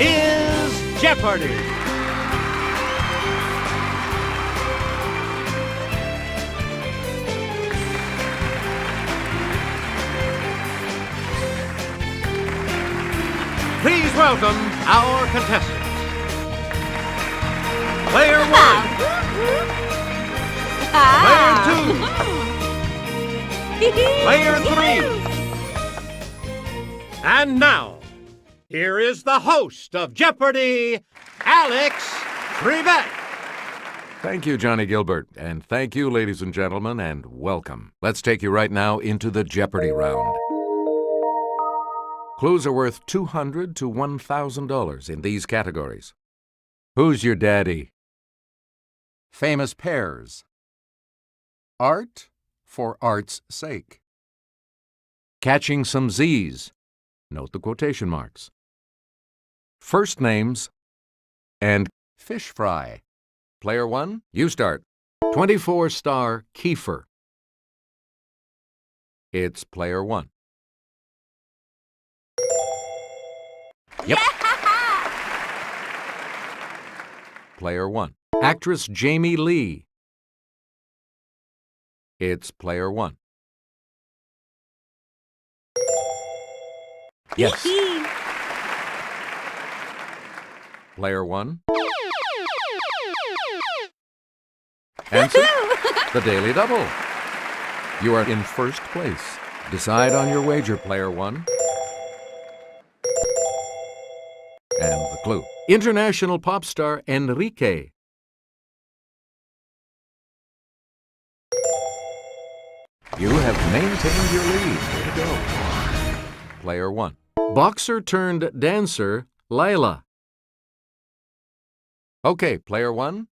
is Jeopardy! Please welcome our contestants. Player 1. Player 2. Player 3. And now, here is the host of Jeopardy, Alex Trebek. Thank you, Johnny Gilbert, and thank you, ladies and gentlemen, and welcome. Let's take you right now into the Jeopardy round. Clues are worth $200 to $1,000 in these categories. Who's your daddy? Famous pears. Art for art's sake. Catching some Z's. Note the quotation marks. First names and fish fry. Player 1, you start. 24-star Kiefer. It's player 1. Yep. Player 1. Actress Jamie Lee. It's player 1. Yes. Player 1. Answer, the Daily Double. You are in first place. Decide on your wager, player 1. And the clue. International pop star Enrique. You have maintained your lead. Way to go. Player 1. Boxer turned dancer Lila. Okay, player 1.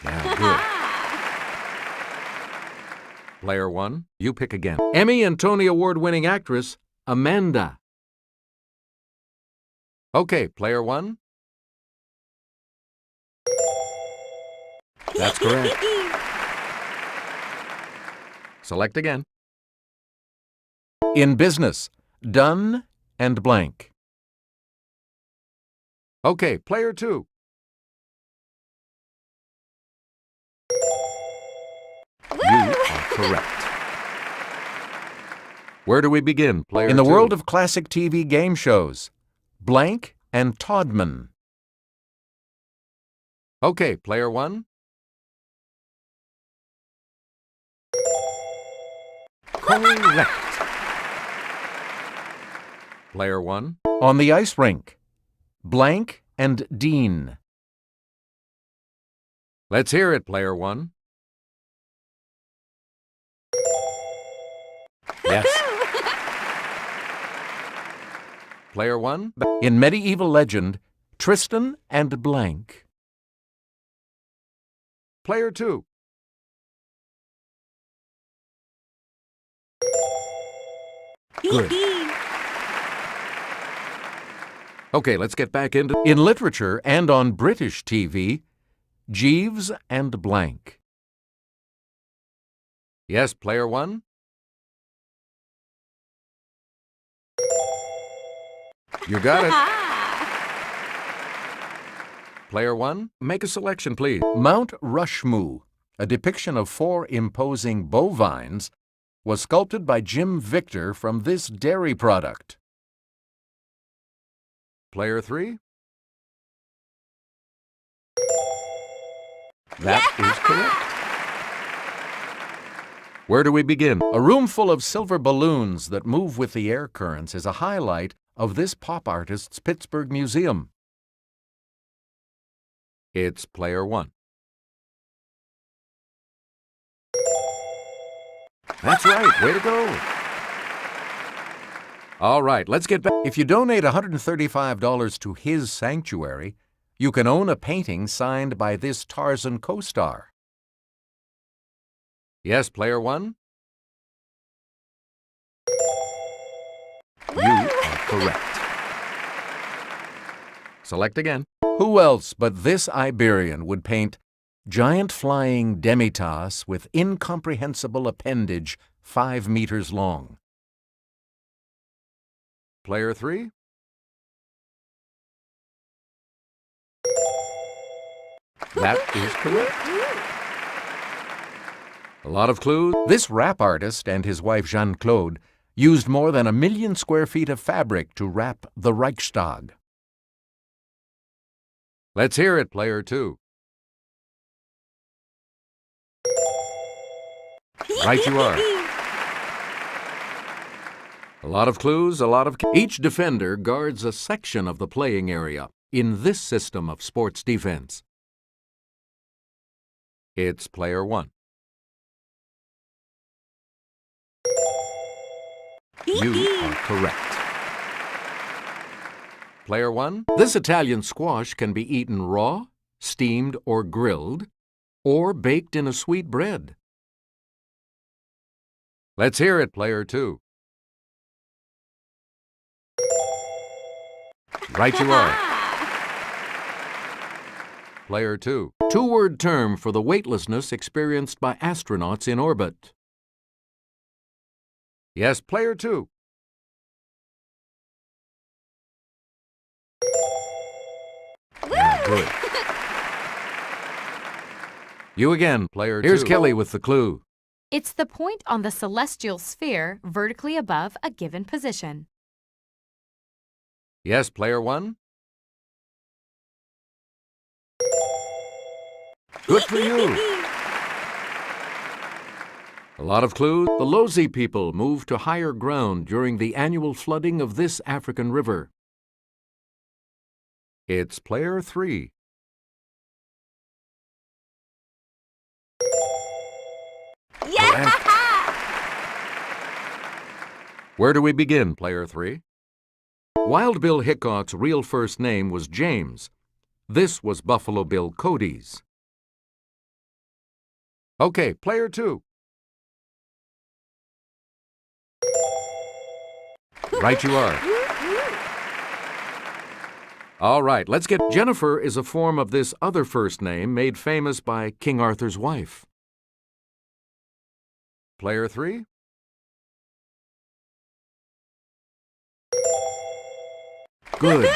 Yeah, good. Player 1, you pick again. Emmy and Tony Award-winning actress Amanda. Okay, player 1. That's correct. Select again. In business, done and blank. Okay, player 2. You are correct. Where do we begin, player 2? In the world of classic TV game shows, blank and Todman. Okay, player 1. Correct. Player 1. On the ice rink, blank and Dean. Let's hear it, player 1. Yes. Player 1. In medieval legend, Tristan and blank. Player 2. Good. Okay, let's get back into... In literature and on British TV, Jeeves and blank. Yes, player 1. You got it. Player 1, make a selection, please. Mount Rushmore, a depiction of 4 imposing bovines, was sculpted by Jim Victor from this dairy product. Player 3. That is correct. Where do we begin? A room full of silver balloons that move with the air currents is a highlight of this pop artist's Pittsburgh museum. It's player 1. That's right. Way to go. All right, let's get back. If you donate $135 to his sanctuary, you can own a painting signed by this Tarzan co-star. Yes, player 1? You are correct. Select again. Who else but this Iberian would paint giant flying demitas with incomprehensible appendage 5 meters long? Player 3. That is correct. A lot of clues. This rap artist and his wife Jeanne-Claude used more than 1 million square feet of fabric to wrap the Reichstag. Let's hear it, Player 2. Right you are. A lot of clues, Each defender guards a section of the playing area in this system of sports defense. It's Player 1. You are correct. Player 1. This Italian squash can be eaten raw, steamed or grilled, or baked in a sweet bread. Let's hear it, Player 2. Right you are. Player 2. Two-word term for the weightlessness experienced by astronauts in orbit. Yes, Player 2. Good. You again, Player 2. Here's Kelly with the clue. It's the point on the celestial sphere vertically above a given position. Yes, Player 1. Good for you. A lot of clues. The Lozi people moved to higher ground during the annual flooding of this African river. It's Player 3. Yeah! Where do we begin, Player 3? Wild Bill Hickok's real first name was James. This was Buffalo Bill Cody's. Okay, Player 2. Right you are. All right, let's get... Jennifer is a form of this other first name made famous by King Arthur's wife. Player 3. Good.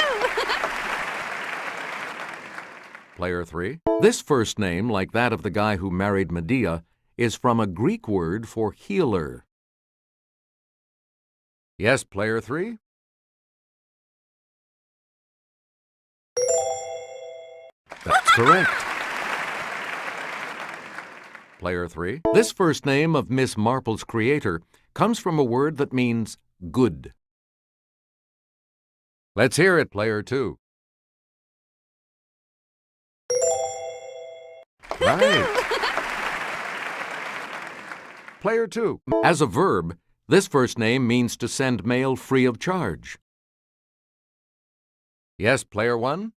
Player 3. This first name, like that of the guy who married Medea, is from a Greek word for healer. Yes, Player 3. That's correct. Player 3. This first name of Miss Marple's creator comes from a word that means good. Let's hear it, Player 2. Right. Player 2. As a verb, this first name means to send mail free of charge. Yes, Player 1.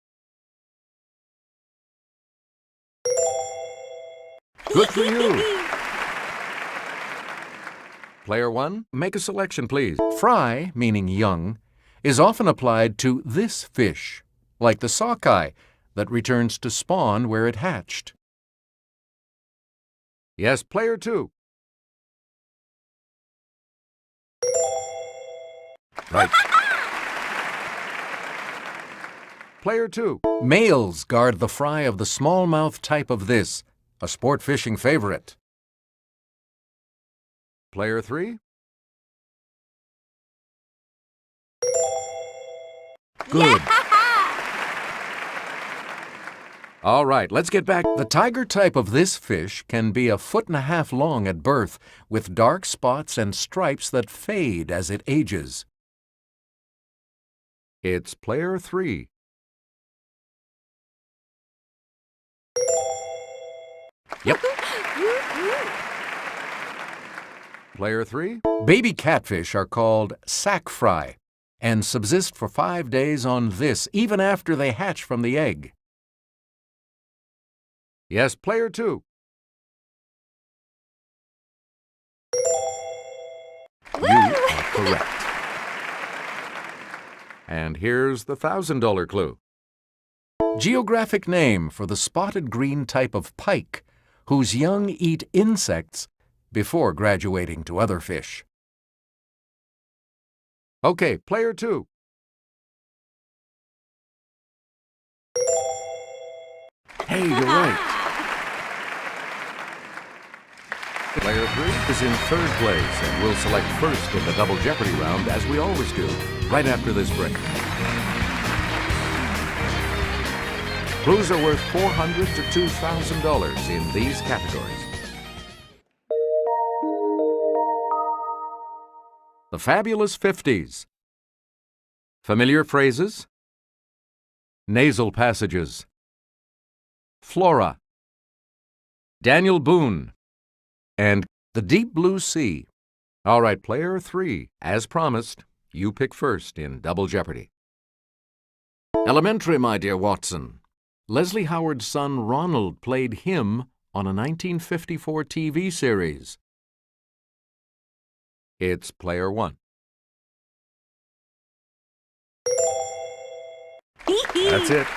Good for you. Player 1, make a selection, please. Fry, meaning young, is often applied to this fish, like the sockeye that returns to spawn where it hatched. Yes, Player 2. Right. Player 2. Males guard the fry of the smallmouth type of this, a sport fishing favorite. Player 3. Good. All right, let's get back. The tiger type of this fish can be 1.5 feet long at birth, with dark spots and stripes that fade as it ages. It's Player 3. Yep. Player 3. Baby catfish are called sack fry and subsist for 5 days on this, even after they hatch from the egg. Yes, Player 2. You are correct. And here's the $1,000 clue. Geographic name for the spotted green type of pike, whose young eat insects before graduating to other fish. Okay, player 2. Hey, you're right. Player 3 is in third place and will select first in the Double Jeopardy round, as we always do, right after this break. Clues are worth $400 to $2,000 in these categories. The Fabulous 50s. Familiar phrases. Nasal passages. Flora. Daniel Boone. And the Deep Blue Sea. All right, player 3, as promised, you pick first in Double Jeopardy. Elementary, my dear Watson. Leslie Howard's son Ronald played him on a 1954 TV series. It's player 1. That's it.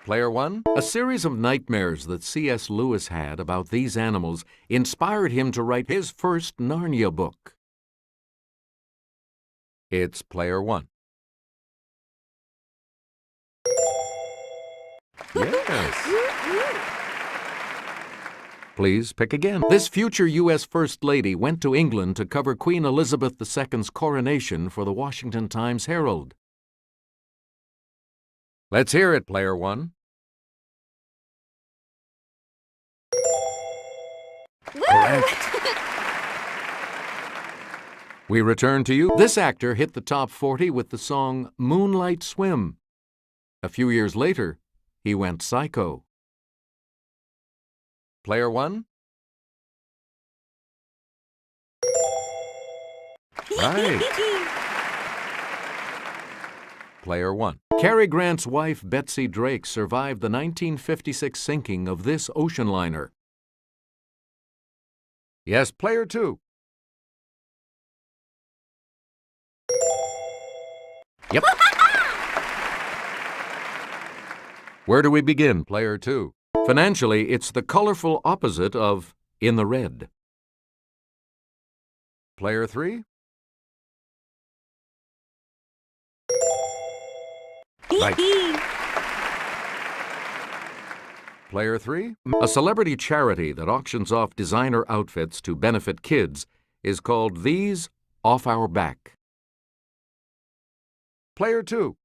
Player 1, a series of nightmares that C.S. Lewis had about these animals inspired him to write his first Narnia book. It's player 1. Yes. Please pick again. This future U.S. First Lady went to England to cover Queen Elizabeth II's coronation for the Washington Times-Herald. Let's hear it, player 1. Correct. We return to you. This actor hit the top 40 with the song Moonlight Swim. A few years later, he went psycho. Player 1? Right. Player 1. Cary Grant's wife, Betsy Drake, survived the 1956 sinking of this ocean liner. Yes, player 2. Yep. Where do we begin, player 2? Financially, it's the colorful opposite of in the red. Player 3? Right. Player 3? A celebrity charity that auctions off designer outfits to benefit kids is called These Off Our Back. Player 2.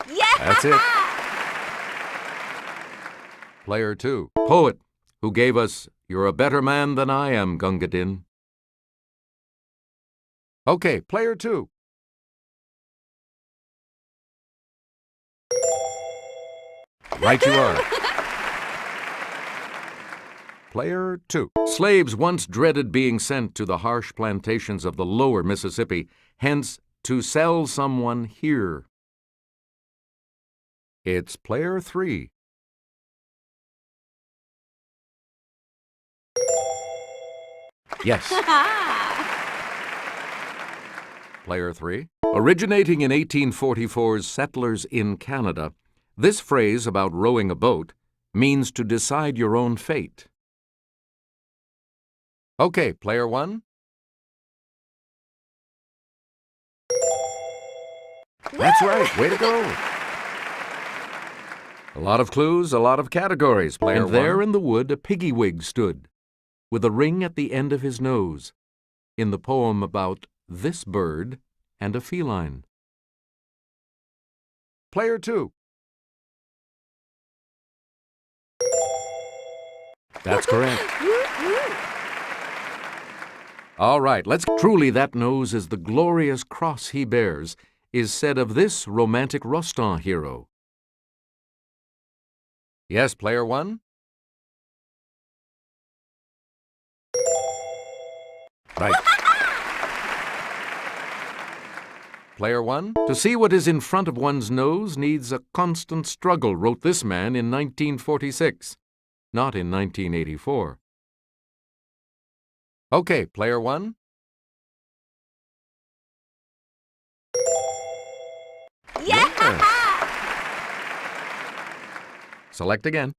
Yeah! That's it. Player 2. Poet who gave us You're a Better Man Than I Am, Gunga Din. Okay, player 2. Right you are. Player 2. Slaves once dreaded being sent to the harsh plantations of the lower Mississippi, hence, to sell someone here. It's player 3. Yes. Player 3. Originating in 1844's Settlers in Canada, this phrase about rowing a boat means to decide your own fate. Okay, player 1. That's right. Way to go. A lot of clues, a lot of categories, player 1. And there in the wood a piggywig stood, with a ring at the end of his nose, in the poem about this bird and a feline. Player 2. That's correct. All right, let's... Truly that nose is the glorious cross he bears, is said of this romantic Rostand hero. Yes, player 1? Right. Player 1? To see what is in front of one's nose needs a constant struggle, wrote this man in 1946, not in 1984. Okay, player 1? Yeah! Select again.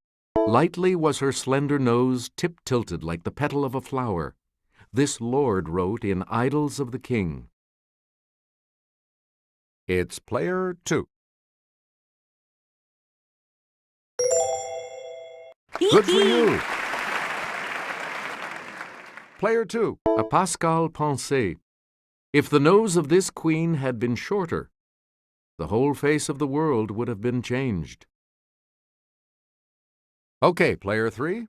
Lightly was her slender nose tip-tilted like the petal of a flower. This lord wrote in Idylls of the King. It's player 2. Good for you! Player 2, a Pascal Pensée. If the nose of this queen had been shorter, the whole face of the world would have been changed. Okay, player 3.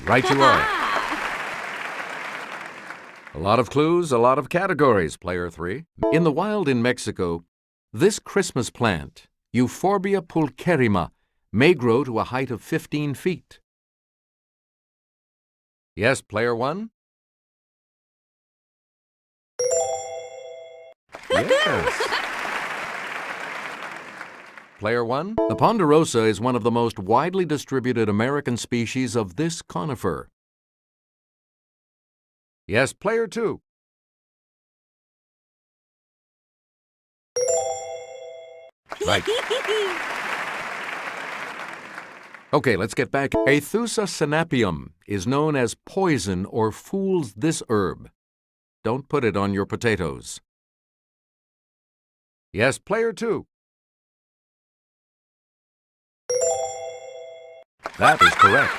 Right you are. A lot of clues, a lot of categories, player 3. In the wild in Mexico, this Christmas plant, Euphorbia pulcherrima, may grow to a height of 15 feet. Yes, player 1? Yes. Player 1? The ponderosa is one of the most widely distributed American species of this conifer. Yes, player 2. Right. Okay, let's get back. Aethusa sinapium is known as poison or fool's this herb. Don't put it on your potatoes. Yes, player 2. That is correct.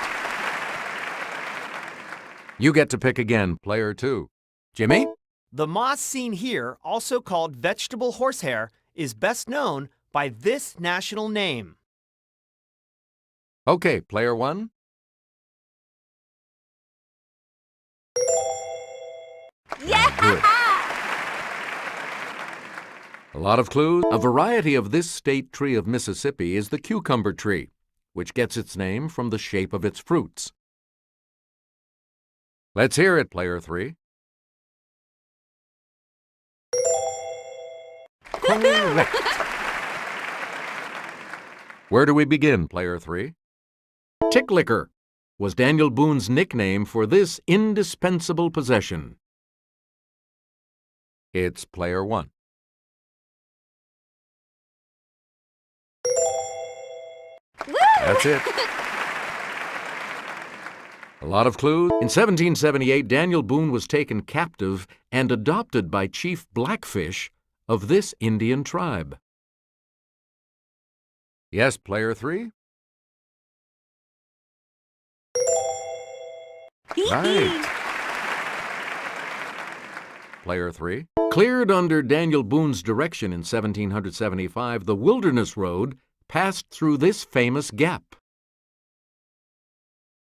You get to pick again, player 2. Jimmy? The moss seen here, also called vegetable horsehair, is best known by this national name. Okay, player 1. Yeah! Good. A lot of clues. A variety of this state tree of Mississippi is the cucumber tree, which gets its name from the shape of its fruits. Let's hear it, player 3. Correct. Where do we begin, player 3? Ticklicker was Daniel Boone's nickname for this indispensable possession. It's player 1. That's it. A lot of clues. In 1778, Daniel Boone was taken captive and adopted by Chief Blackfish of this Indian tribe. Yes, player 3? Right. Player 3. Cleared under Daniel Boone's direction in 1775, the Wilderness Road passed through this famous gap.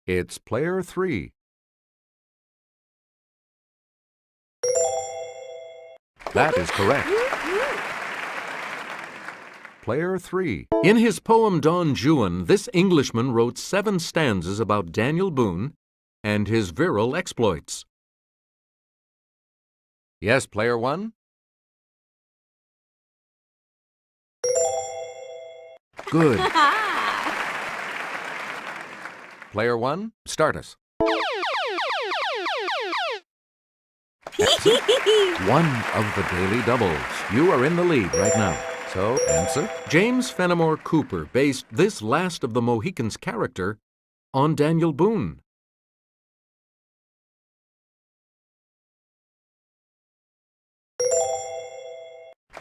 It's player 3. That is correct. Player 3. In his poem Don Juan, this Englishman wrote 7 stanzas about Daniel Boone and his virile exploits. Yes, player 1? Good. Player 1, start us. One of the daily doubles. You are in the lead right now. So, answer. James Fenimore Cooper based this last of the Mohicans' character on Daniel Boone.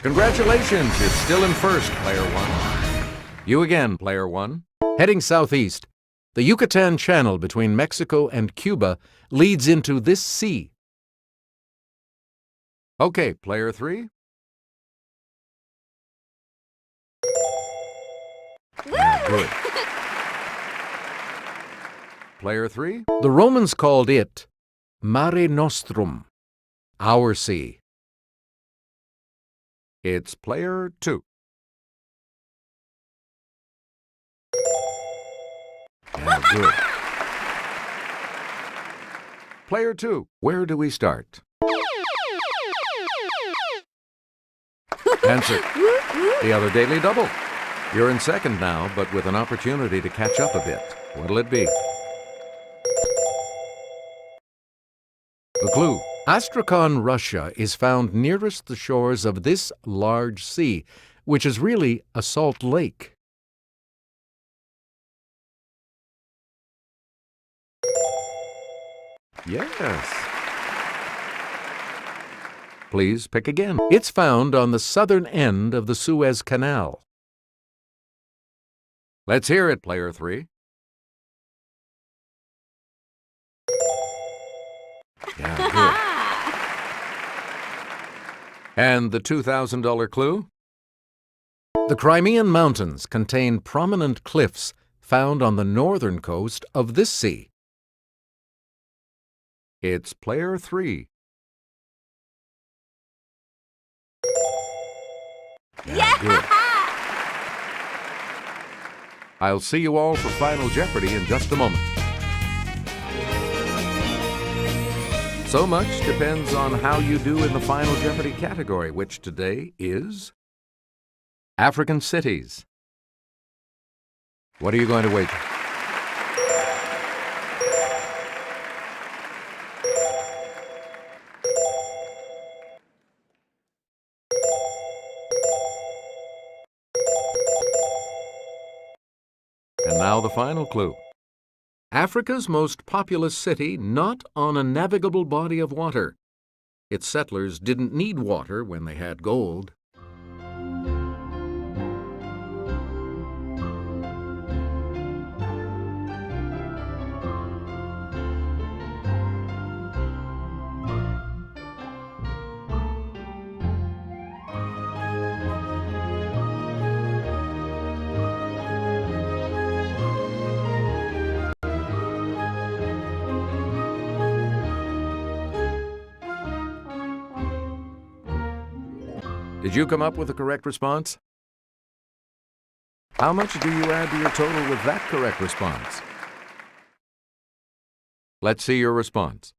Congratulations, you're still in first, player 1. You again, player 1. Heading southeast, the Yucatan Channel between Mexico and Cuba leads into this sea. Okay, player 3. Good. Player 3. The Romans called it Mare Nostrum, our sea. It's player 2. Good. Player 2, where do we start? Answer. The other daily double. You're in second now, but with an opportunity to catch up a bit. What'll it be? The clue. Astrakhan, Russia is found nearest the shores of this large sea, which is really a salt lake. Yes. Please pick again. It's found on the southern end of the Suez Canal. Let's hear it, player 3. Yeah, good. And the $2,000 clue? The Crimean Mountains contain prominent cliffs found on the northern coast of this sea. It's player 3. Yeah, good. I'll see you all for Final Jeopardy in just a moment. So much depends on how you do in the Final Jeopardy category, which today is African cities. What are you going to wager? And now the final clue. Africa's most populous city not on a navigable body of water. Its settlers didn't need water when they had gold. Did you come up with the correct response? How much do you add to your total with that correct response? Let's see your response.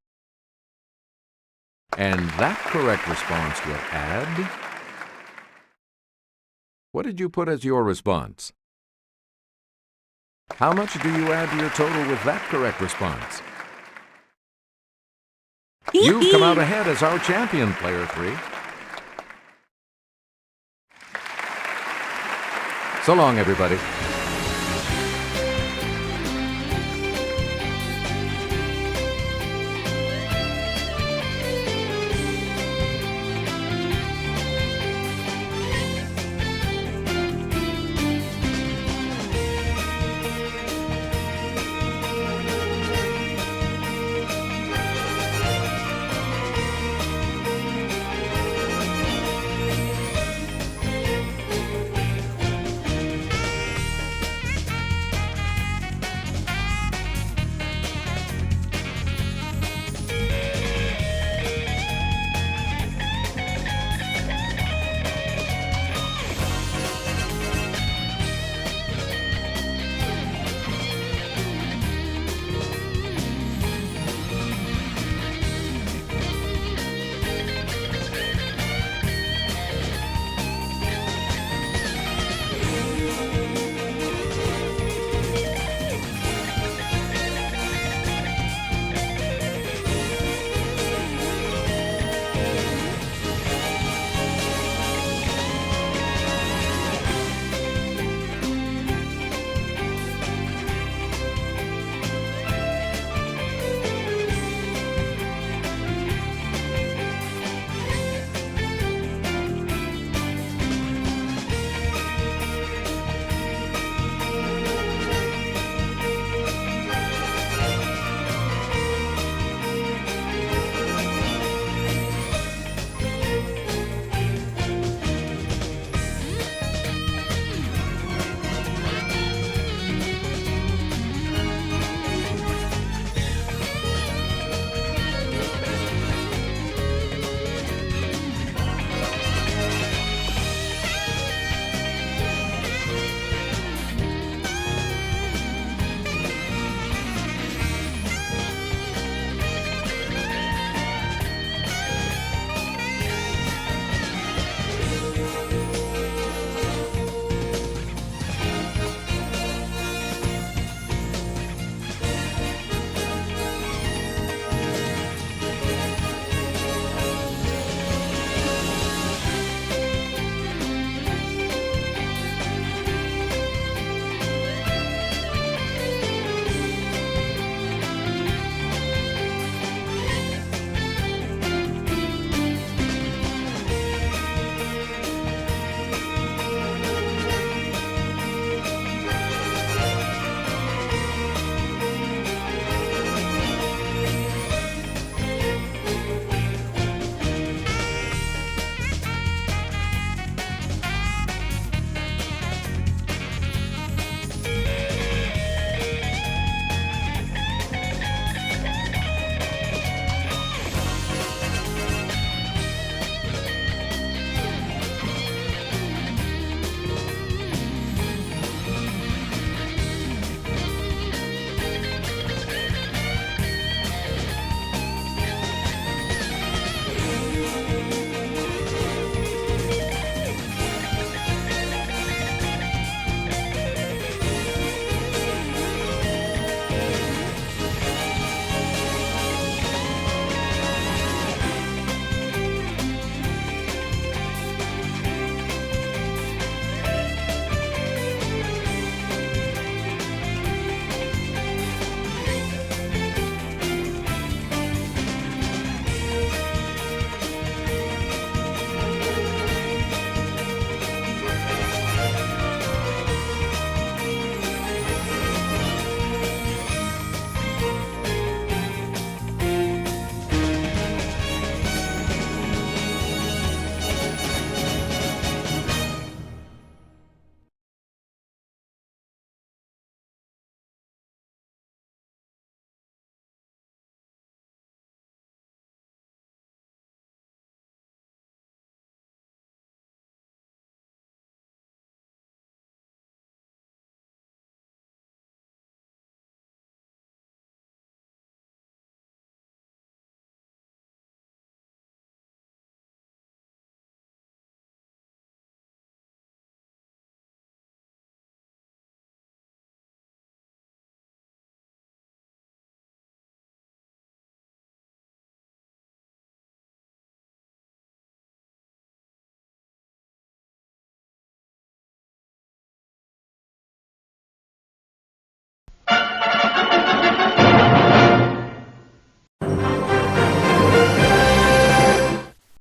And that correct response will add... What did you put as your response? How much do you add to your total with that correct response? You've come out ahead as our champion, player 3. So long, everybody.